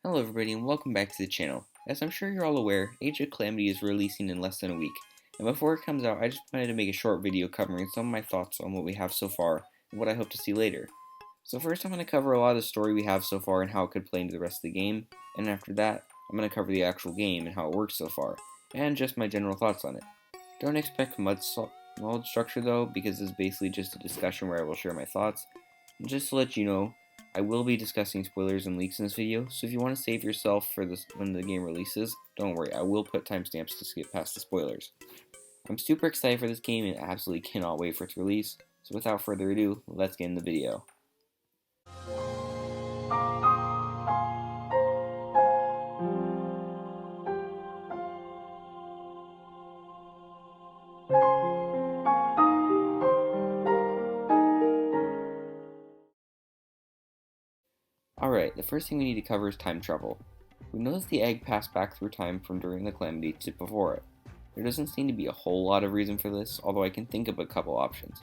Hello everybody and welcome back to the channel. As I'm sure you're all aware, Age of Calamity is releasing in less than a week, and before it comes out I just wanted to make a short video covering some of my thoughts on what we have so far and what I hope to see later. So first I'm going to cover a lot of the story we have so far and how it could play into the rest of the game, and after that I'm going to cover the actual game and how it works so far, and just my general thoughts on it. Don't expect much knowledge structure though, because this is basically just a discussion where I will share my thoughts. And just to let you know, I will be discussing spoilers and leaks in this video, so if you want to save yourself for this when the game releases, don't worry, I will put timestamps to skip past the spoilers. I'm super excited for this game and absolutely cannot wait for its release, so without further ado, let's get in the video. Alright, the first thing we need to cover is time travel. We know that the egg passed back through time from during the Calamity to before it. There doesn't seem to be a whole lot of reason for this, although I can think of a couple options.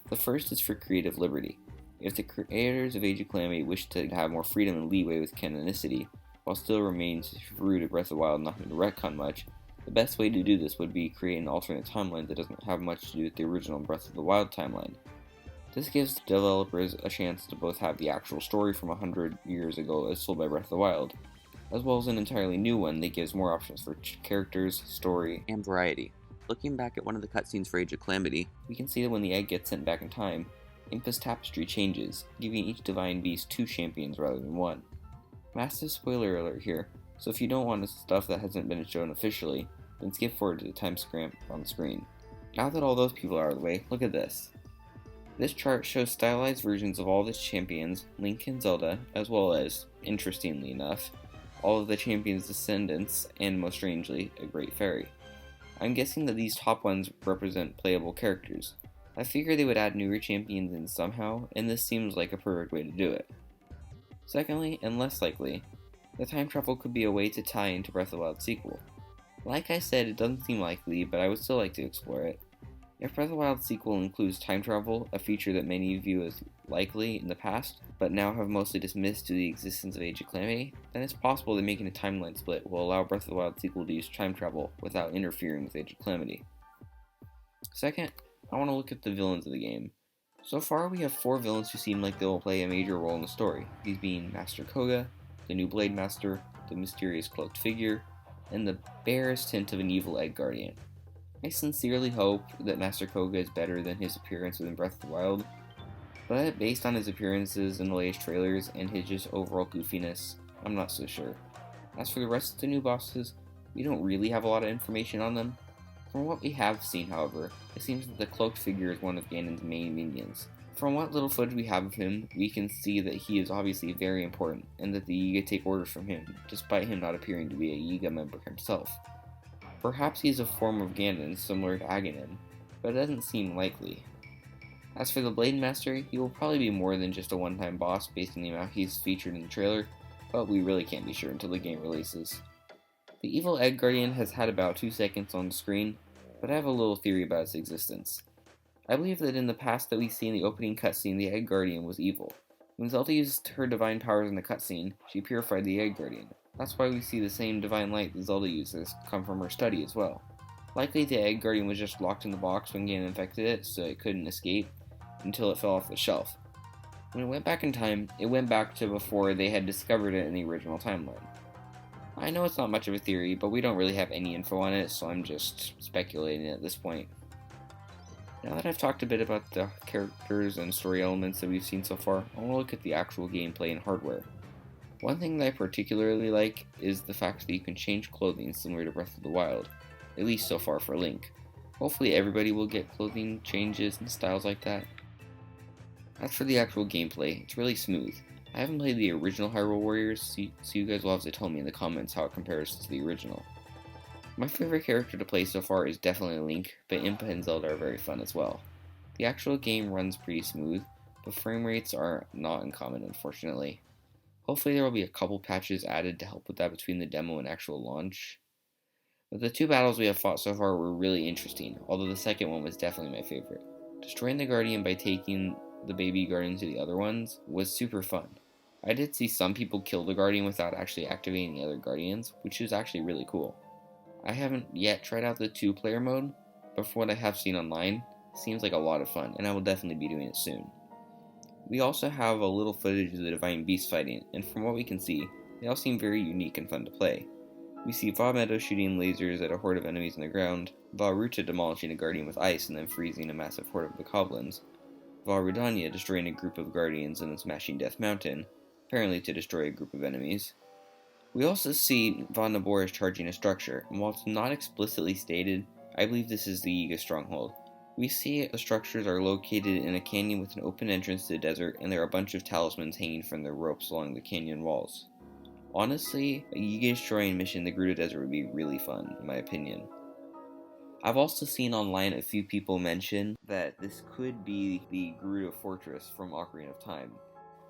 The first is for creative liberty. If the creators of Age of Calamity wish to have more freedom and leeway with canonicity, while still remains true to Breath of the Wild not having to retcon much, the best way to do this would be create an alternate timeline that doesn't have much to do with the original Breath of the Wild timeline. This gives developers a chance to both have the actual story from 100 years ago as told by Breath of the Wild, as well as an entirely new one that gives more options for characters, story, and variety. Looking back at one of the cutscenes for Age of Calamity, we can see that when the egg gets sent back in time, Impa's tapestry changes, giving each divine beast 2 champions rather than 1. Massive spoiler alert here, so if you don't want stuff that hasn't been shown officially, then skip forward to the time stamp on the screen. Now that all those people are out of the way, look at this. This chart shows stylized versions of all the champions, Link and Zelda, as well as, interestingly enough, all of the champions' descendants, and most strangely, a Great Fairy. I'm guessing that these top ones represent playable characters. I figure they would add newer champions in somehow, and this seems like a perfect way to do it. Secondly, and less likely, the time travel could be a way to tie into Breath of the Wild sequel. Like I said, it doesn't seem likely, but I would still like to explore it. If Breath of the Wild sequel includes time travel, a feature that many view as likely in the past, but now have mostly dismissed due to the existence of Age of Calamity, then it's possible that making a timeline split will allow Breath of the Wild sequel to use time travel without interfering with Age of Calamity. Second, I want to look at the villains of the game. So far, we have 4 villains who seem like they will play a major role in the story, these being Master Koga, the new Blade Master, the mysterious cloaked figure, and the barest hint of an evil egg guardian. I sincerely hope that Master Koga is better than his appearance within Breath of the Wild, but based on his appearances in the latest trailers and his just overall goofiness, I'm not so sure. As for the rest of the new bosses, we don't really have a lot of information on them. From what we have seen, however, it seems that the cloaked figure is one of Ganon's main minions. From what little footage we have of him, we can see that he is obviously very important, and that the Yiga take orders from him, despite him not appearing to be a Yiga member himself. Perhaps he is a form of Ganon similar to Aghanim, but it doesn't seem likely. As for the Blade Master, he will probably be more than just a one-time boss based on the amount he's featured in the trailer, but we really can't be sure until the game releases. The evil Egg Guardian has had about 2 seconds on the screen, but I have a little theory about its existence. I believe that in the past that we see in the opening cutscene, the Egg Guardian was evil. When Zelda used her divine powers in the cutscene, she purified the Egg Guardian. That's why we see the same divine light that Zelda uses come from her study as well. Likely the Egg Guardian was just locked in the box when Ganon infected it, so it couldn't escape until it fell off the shelf. When it went back in time, it went back to before they had discovered it in the original timeline. I know it's not much of a theory, but we don't really have any info on it, so I'm just speculating at this point. Now that I've talked a bit about the characters and story elements that we've seen so far, I want to look at the actual gameplay and hardware. One thing that I particularly like is the fact that you can change clothing similar to Breath of the Wild, at least so far for Link. Hopefully everybody will get clothing changes and styles like that. As for the actual gameplay, it's really smooth. I haven't played the original Hyrule Warriors, so you guys will have to tell me in the comments how it compares to the original. My favorite character to play so far is definitely Link, but Impa and Zelda are very fun as well. The actual game runs pretty smooth, but frame rates are not uncommon unfortunately. Hopefully there will be a couple patches added to help with that between the demo and actual launch. But the 2 battles we have fought so far were really interesting, although the second one was definitely my favorite. Destroying the Guardian by taking the baby Guardian to the other ones was super fun. I did see some people kill the Guardian without actually activating the other Guardians, which is actually really cool. I haven't yet tried out the 2-player mode, but from what I have seen online, it seems like a lot of fun, and I will definitely be doing it soon. We also have a little footage of the Divine Beasts fighting, and from what we can see, they all seem very unique and fun to play. We see Vomito shooting lasers at a horde of enemies on the ground, Varuta demolishing a Guardian with ice and then freezing a massive horde of the Goblins, Varudanya destroying a group of Guardians and then smashing Death Mountain, apparently to destroy a group of enemies. We also see Von Naboris charging a structure, and while it's not explicitly stated, I believe this is the Yiga stronghold. We see the structures are located in a canyon with an open entrance to the desert, and there are a bunch of talismans hanging from the ropes along the canyon walls. Honestly, a Yiga destroying mission in the Gerudo Desert would be really fun, in my opinion. I've also seen online a few people mention that this could be the Gerudo Fortress from Ocarina of Time,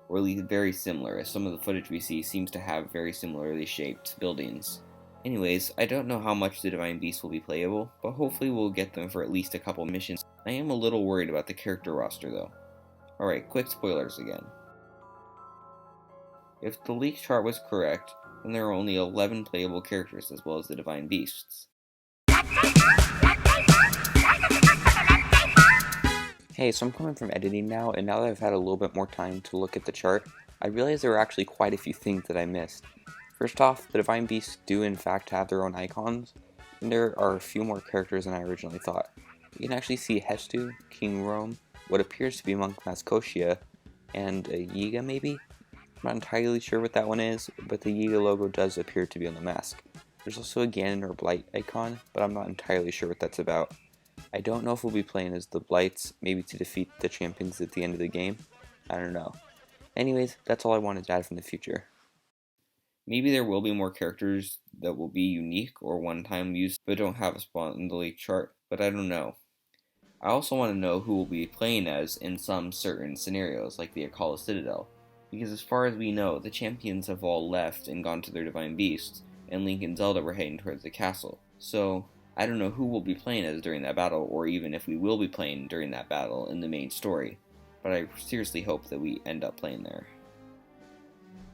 or at least very similar, as some of the footage we see seems to have very similarly shaped buildings. Anyways, I don't know how much the Divine Beasts will be playable, but hopefully we'll get them for at least a couple missions. I am a little worried about the character roster though. Alright, quick spoilers again. If the leaked chart was correct, then there are only 11 playable characters as well as the Divine Beasts. Hey, so I'm coming from editing now, and now that I've had a little bit more time to look at the chart, I realized there were actually quite a few things that I missed. First off, the Divine Beasts do in fact have their own icons, and there are a few more characters than I originally thought. You can actually see Hestu, King Rome, what appears to be Monk Mascotia, and a Yiga maybe? I'm not entirely sure what that one is, but the Yiga logo does appear to be on the mask. There's also a Ganon or Blight icon, but I'm not entirely sure what that's about. I don't know if we'll be playing as the Blights, maybe to defeat the champions at the end of the game. I don't know. Anyways, that's all I wanted to add from the future. Maybe there will be more characters that will be unique or one-time use but don't have a spot in the league chart, but I don't know. I also want to know who will be playing as in some certain scenarios, like the Akala Citadel, because as far as we know, the champions have all left and gone to their Divine Beasts, and Link and Zelda were heading towards the castle. So, I don't know who we'll be playing as during that battle, or even if we will be playing during that battle in the main story, but I seriously hope that we end up playing there.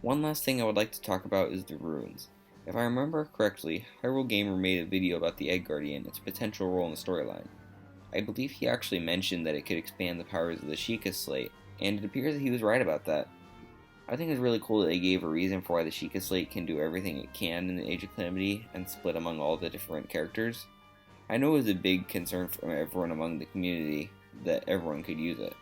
One last thing I would like to talk about is the ruins. If I remember correctly, Hyrule Gamer made a video about the Egg Guardian and its potential role in the storyline. I believe he actually mentioned that it could expand the powers of the Sheikah Slate, and it appears that he was right about that. I think it's really cool that they gave a reason for why the Sheikah Slate can do everything it can in the Age of Calamity and split among all the different characters. I know it was a big concern from everyone among the community that everyone could use it.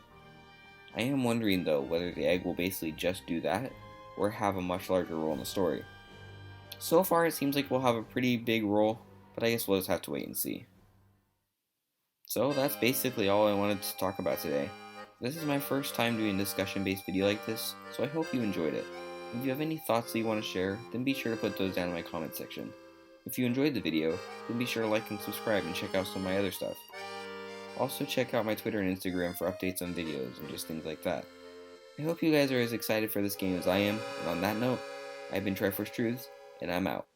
I am wondering though whether the egg will basically just do that, or have a much larger role in the story. So far it seems like we'll have a pretty big role, but I guess we'll just have to wait and see. So that's basically all I wanted to talk about today. This is my first time doing a discussion-based video like this, so I hope you enjoyed it. If you have any thoughts that you want to share, then be sure to put those down in my comment section. If you enjoyed the video, then be sure to like and subscribe and check out some of my other stuff. Also check out my Twitter and Instagram for updates on videos and just things like that. I hope you guys are as excited for this game as I am, and on that note, I've been Triforce Truths, and I'm out.